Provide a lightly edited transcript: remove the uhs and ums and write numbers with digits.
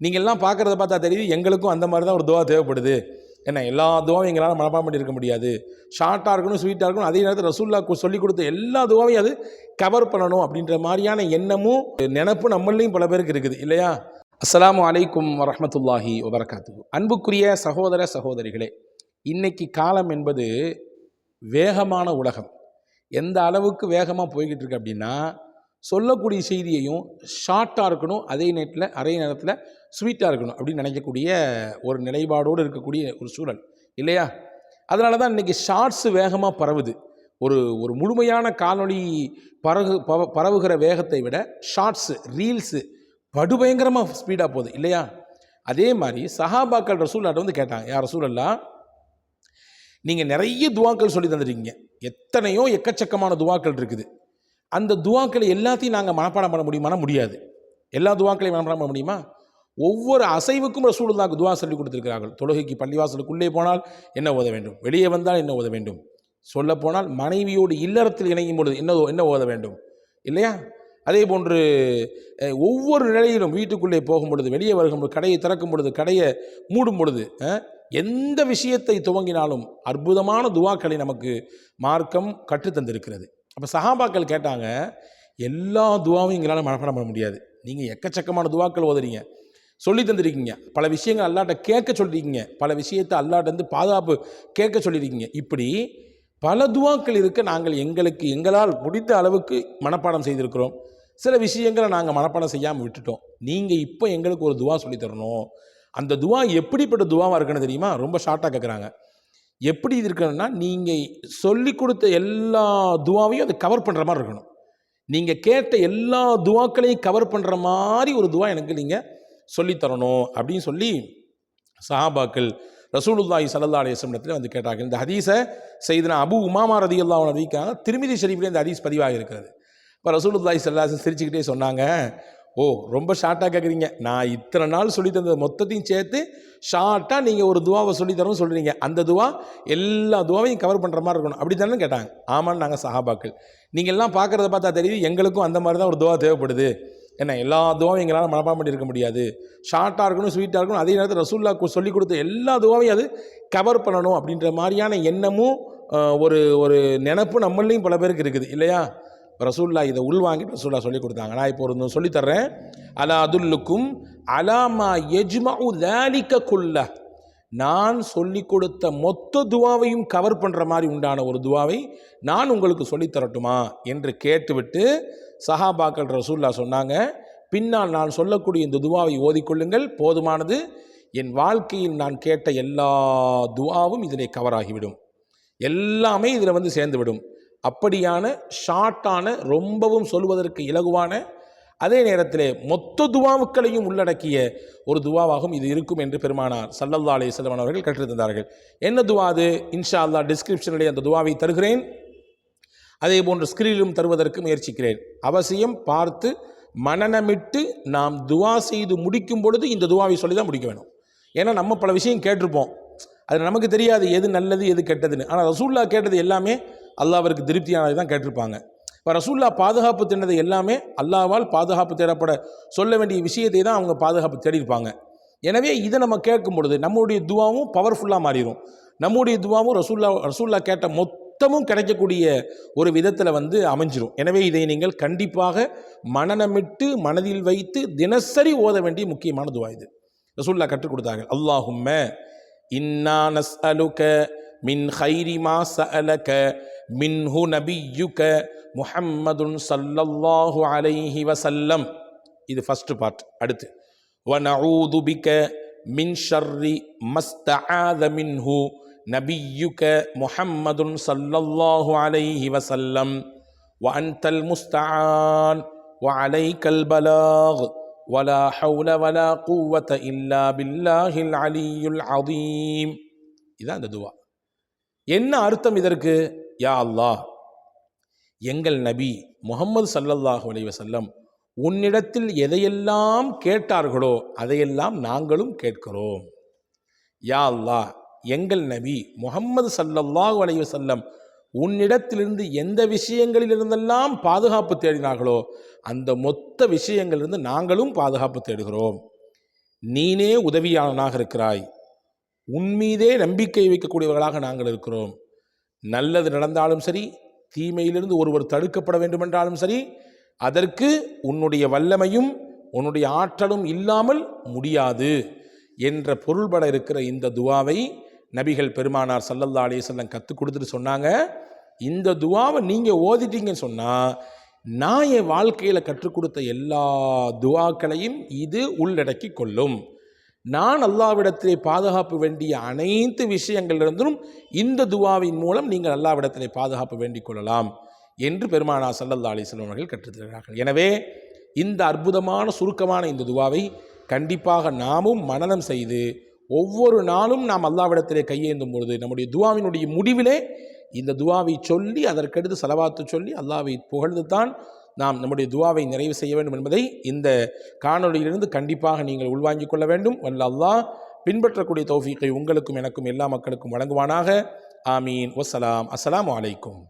நீங்கள் எல்லாம் பார்க்குறத பார்த்தா தெரியுது எங்களுக்கும் அந்த மாதிரி தான் ஒரு துவா தேவைப்படுது. ஏன்னா எல்லா துவாவும் எங்களால் மனப்பாடம் பண்ணி இருக்க முடியாது. ஷார்ட்டாக இருக்கணும், ஸ்வீட்டாக இருக்கணும், அதே நேரத்தில் ரசூலுல்லாஹ் சொல்லிக் கொடுத்த எல்லா துவாவையும் அது கவர் பண்ணணும் அப்படின்ற மாதிரியான எண்ணமும் நினப்பும் நம்மளையும் பல பேருக்கு இருக்குது இல்லையா? அஸ்ஸலாமு அலைக்கும் வரஹ்மத்துல்லாஹி வபரகாத்துஹு. அன்புக்குரிய சகோதர சகோதரிகளே, இன்னைக்கு காலம் என்பது வேகமான உலகம். எந்த அளவுக்கு வேகமாக போய்கிட்டு இருக்கு அப்படின்னா, சொல்லக்கூடிய செய்தியையும் ஷார்ட்டாக இருக்கணும், அதே நேரத்தில் ஸ்வீட்டாக இருக்கணும் அப்படின்னு நினைக்கக்கூடிய ஒரு நிலைப்பாடோடு இருக்கக்கூடிய ஒரு சூழல் இல்லையா? அதனால தான் இன்றைக்கி ஷார்ட்ஸு வேகமாக பரவுது. ஒரு முழுமையான காணொளி பரவுகிற வேகத்தை விட ஷார்ட்ஸு, ரீல்ஸு படுபயங்கரமாக ஸ்பீடாக போகுது இல்லையா? அதே மாதிரி சஹாபாக்கள் ரசூலுல்லாஹ்ட்ட வந்து கேட்டாங்க, யா ரசூலல்லாஹ், நீங்கள் நிறைய துவாக்கள் சொல்லி தந்துருக்கீங்க, எத்தனையோ எக்கச்சக்கமான துவாக்கள் இருக்குது. அந்த துவாக்களை எல்லாத்தையும் நாங்கள் மனப்பாடம் பண்ண முடியுமானா முடியாது. எல்லா துவாக்களையும் மனப்பாடம் பண்ண முடியுமா? ஒவ்வொரு அசைவுக்கும் ரசூலுல்லாஹ்க்கு துவா சொல்லி கொடுத்துருக்கிறார்கள். தொழுகைக்கு பள்ளிவாசலுக்குள்ளே போனால் என்ன ஓத வேண்டும், வெளியே வந்தால் என்ன ஓத வேண்டும், சொல்ல போனால் மனைவியோடு இல்லறத்தில் இணையும் பொழுது என்ன ஓத வேண்டும் இல்லையா? அதே போன்று ஒவ்வொரு நிலையிலும் வீட்டுக்குள்ளே போகும் பொழுது, வெளியே வரும்போது, கடையை திறக்கும் பொழுது, கடையை மூடும் பொழுது, எந்த விஷயத்தை துவங்கினாலும் அற்புதமான துவாக்களை நமக்கு மார்க்கம் கற்றுத்தந்திருக்கிறது. அப்போ சஹாபாக்கள் கேட்டாங்க, எல்லா துவாவும் எங்களால் மனப்பாடம் பண்ண முடியாது, நீங்கள் எக்கச்சக்கமான துவாக்கள் ஓதுறீங்க, சொல்லி தந்திருக்கீங்க, பல விஷயங்கள் அல்லாட்ட கேட்க சொல்லியிருக்கீங்க, பல விஷயத்தை அல்லாட்ட வந்து பாதுகாப்பு கேட்க சொல்லியிருக்கீங்க, இப்படி பல துவாக்கள் இருக்க நாங்கள் எங்களால் முடிந்த அளவுக்கு மனப்பாடம் செய்திருக்கிறோம். சில விஷயங்களை நாங்கள் மனப்பாடம் செய்யாமல் விட்டுட்டோம். நீங்கள் இப்போ எங்களுக்கு ஒரு துவா சொல்லி தரணும். அந்த துவா எப்படிப்பட்ட துவாவாக இருக்குன்னு தெரியுமா? ரொம்ப ஷார்ட்டாக கேட்குறாங்க. எப்படி இது இருக்கணும்னா, நீங்கள் சொல்லி கொடுத்த எல்லா துவாவையும் அதை கவர் பண்ணுற மாதிரி இருக்கணும். நீங்கள் கேட்ட எல்லா துவாக்களையும் கவர் பண்ணுற மாதிரி ஒரு துவா எனக்கு நீங்கள் சொல்லித்தரணும் அப்படின்னு சொல்லி சஹாபாக்கள் ரசூலுல்லாஹி ஸல்லல்லாஹு அலைஹி வஸல்லம் வந்து கேட்டார்கள். இந்த ஹதீஸை செய்தனா அபு உமாமா ரலியல்லாஹு அன்ஹு அறிவிக்காங்க. திருமிதி ஷரீஃபில் இந்த ஹதீஸ் பதிவாக இருக்கிறது. இப்போ ரசூலுல்லாஹி ஸல்லல்லாஹு அலைஹி வஸல்லம் சிரிச்சுக்கிட்டே சொன்னாங்க, ஓ ரொம்ப ஷார்ட்டாக கேட்குறீங்க, நான் இத்தனை நாள் சொல்லி தந்த மொத்தத்தையும் சேர்த்து ஷார்ட்டாக நீங்கள் ஒரு துவாவை சொல்லித்தரணும்னு சொல்கிறீங்க, அந்த துவா எல்லா துவாவையும் கவர் பண்ணுற மாதிரி இருக்கணும் அப்படி தானே கேட்டாங்க. ஆமான்னு நாங்கள் சஹாபாக்கள், நீங்கள் எல்லாம் பார்க்குறத பார்த்தா தெரியுது எங்களுக்கும் அந்த மாதிரி தான் ஒரு துவா தேவைப்படுது. ஏன்னா எல்லா துவாவும் எங்களால் மனப்பாடம் பண்ணி இருக்க முடியாது, ஷார்ட்டாக இருக்கணும், ஸ்வீட்டாக இருக்கணும், அதே நேரத்தில் ரசூலுல்லாஹ் சொல்லிக் கொடுத்த எல்லா துவாவையும் அது கவர் பண்ணணும் அப்படின்ற மாதிரியான எண்ணமும் ஒரு நினப்பு நம்மளையும் பல பேருக்கு இருக்குது இல்லையா? ரசூலுல்லாஹ் இதை உள்வாங்கிட்டு ரசூலுல்லாஹ் சொல்லிக் கொடுத்தாங்க. நான் இப்போ ஒரு சொல்லித்தர்றேன். அலா அதுல்லுக்கும் அலாமா யஜ்மஉ ذلك குல்ல, நான் சொல்லிக் கொடுத்த மொத்த துவாவையும் கவர் பண்ணுற மாதிரி உண்டான ஒரு துவாவை நான் உங்களுக்கு சொல்லித்தரட்டுமா என்று கேட்டுவிட்டு சஹாபாக்கள் ரசூலுல்லாஹ் சொன்னாங்க, பின்னால் நான் சொல்லக்கூடிய இந்த துவாவை ஓதிக்கொள்ளுங்கள், போதுமானது, என் வாழ்க்கையில் நான் கேட்ட எல்லா துவாவும் இதிலே கவர் ஆகிவிடும், எல்லாமே இதில் வந்து சேர்ந்துவிடும். அப்படியான ஷார்ட்டான, ரொம்பவும் சொல்வதற்கு இலகுவான, அதே நேரத்தில் மொத்த துவாவுக்களையும் உள்ளடக்கிய ஒரு துவாவாகவும் இது இருக்கும் என்று பெருமானார் ஸல்லல்லாஹு அலைஹி வஸல்லம் அவர்கள் கற்றுத்தந்தார்கள். என்ன துவா அது? இன்ஷா அல்லாஹ் டிஸ்கிரிப்ஷனிலே அந்த துவாவை தருகிறேன், அதே போன்று ஸ்கிரீனிலும் தருவதற்கு முயற்சிக்கிறேன். அவசியம் பார்த்து மனநமிட்டு நாம் துவா செய்து முடிக்கும் பொழுது இந்த துவாவை சொல்லி தான் முடிக்க வேணும். ஏன்னா நம்ம பல விஷயம் கேட்டிருப்போம், அது நமக்கு தெரியாது எது நல்லது எது கெட்டதுன்னு. ஆனால் ரசூலுல்லாஹ் கேட்டது எல்லாமே அல்லாஹ்விற்கு திருப்தியானது தான் கேட்டிருப்பாங்க. இப்போ ரசூலுல்லாஹ் பாதுகாப்பு தேடினது எல்லாமே அல்லாஹ்வால் பாதுகாப்பு தேடப்பட சொல்ல வேண்டிய விஷயத்தை தான் அவங்க பாதுகாப்பு தேடியிருப்பாங்க. எனவே இதை நம்ம கேட்கும் பொழுது நம்முடைய துவாவும் பவர்ஃபுல்லாக மாறிடும். நம்முடைய துவாவும் ரசூலுல்லாஹ் கேட்ட மொத்தமும் கிடைக்கக்கூடிய ஒரு விதத்தில் வந்து அமைஞ்சிரும். எனவே இதை நீங்கள் கண்டிப்பாக மனநமிட்டு மனதில் வைத்து தினசரி ஓத வேண்டிய முக்கியமான துவா இது. ரசூலுல்லாஹ் கற்றுக் கொடுத்தார்கள், அல்லாஹும்ம இன்னா நஸ்அலுக மின் கைரி மா சஅலக மின்ஹு நபியுக முஹம்மதுன் ஸல்லல்லாஹு அலைஹி வஸல்லம். இது ஃபர்ஸ்ட் பார்ட். அடுத்து வ நஊது பிக மின் ஷர்ரி மஸ்தஆத மின்ஹு நபியுக முஹம்மதுன் ஸல்லல்லாஹு அலைஹி வஸல்லம் வ அன்தல் முஸ்தஆன் வ அலைக்கல் பலாக் வலா ஹவுல வலா குவத இல்லா பில்லாஹில் அலியுல் அதீம். இதான் அந்த துவா. என்ன அர்த்தம் இதற்கு? யா அல்லாஹ், எங்கள் நபி முஹம்மது ஸல்லல்லாஹு அலைஹி வஸல்லம் உன்னிடத்தில் எதையெல்லாம் கேட்டார்களோ அதையெல்லாம் நாங்களும் கேட்கிறோம். யா அல்லாஹ், எங்கள் நபி முஹம்மது ஸல்லல்லாஹு அலைஹி வஸல்லம் உன்னிடத்திலிருந்து எந்த விஷயங்களிலிருந்தெல்லாம் பாதுகாப்பு தேடினார்களோ அந்த மொத்த விஷயங்களிலிருந்து நாங்களும் பாதுகாப்பு தேடுகிறோம். நீனே உதவியாளனாக இருக்கிறாய், உன்மீதே நம்பிக்கை வைக்கக்கூடியவர்களாக நாங்கள் இருக்கிறோம். நல்லது நடந்தாலும் சரி, தீமையிலிருந்து ஒருவர் தடுக்கப்பட வேண்டுமென்றாலும் சரி, அதற்கு உன்னுடைய வல்லமையும் உன்னுடைய ஆற்றலும் இல்லாமல் முடியாது என்ற பொருள்பட இருக்கிற இந்த துவாவை நபிகள் பெருமானார் ஸல்லல்லாஹு அலைஹி வஸல்லம் கற்றுக் கொடுத்துட்டு சொன்னாங்க, இந்த துவாவை நீங்கள் ஓதிட்டீங்கன்னு சொன்னால் நான் என் வாழ்க்கையில் கற்றுக் கொடுத்த எல்லா துவாக்களையும் இது உள்ளடக்கி கொள்ளும். நான் அல்லாஹ்விடத்திலே பாதுகாப்பு வேண்டிய அனைத்து விஷயங்களிலிருந்தும் இந்த துவாவின் மூலம் நீங்கள் அல்லாஹ்விடத்திலே பாதுகாப்பு வேண்டிக் கொள்ளலாம் என்று பெருமானார் ஸல்லல்லாஹு அலைஹி வஸல்லம் அவர்கள் கற்றுத்தருகிறார்கள். எனவே இந்த அற்புதமான சுருக்கமான இந்த துவாவை கண்டிப்பாக நாமும் மனனம் செய்து ஒவ்வொரு நாளும் நாம் அல்லாஹ்விடத்திலே கையேந்தும் பொழுது நம்முடைய துவாவினுடைய முடிவிலே இந்த துவாவை சொல்லி அதற்கடுத்து ஸலவாத்து சொல்லி அல்லாஹ்வை புகழ்ந்து தான் நாம் நம்முடைய துவாவை நிறைவு செய்ய வேண்டும் என்பதை இந்த காணொளியிலிருந்து கண்டிப்பாக நீங்கள் உள்வாங்கிக் கொள்ள வேண்டும். வல்ல அல்லாஹ் பின்பற்றக்கூடிய தௌஃபீக்கை உங்களுக்கும் எனக்கும் எல்லா மக்களுக்கும் வழங்குவானாக. ஆமீன். வஸ்ஸலாம். அஸ்ஸலாமு அலைக்கும்.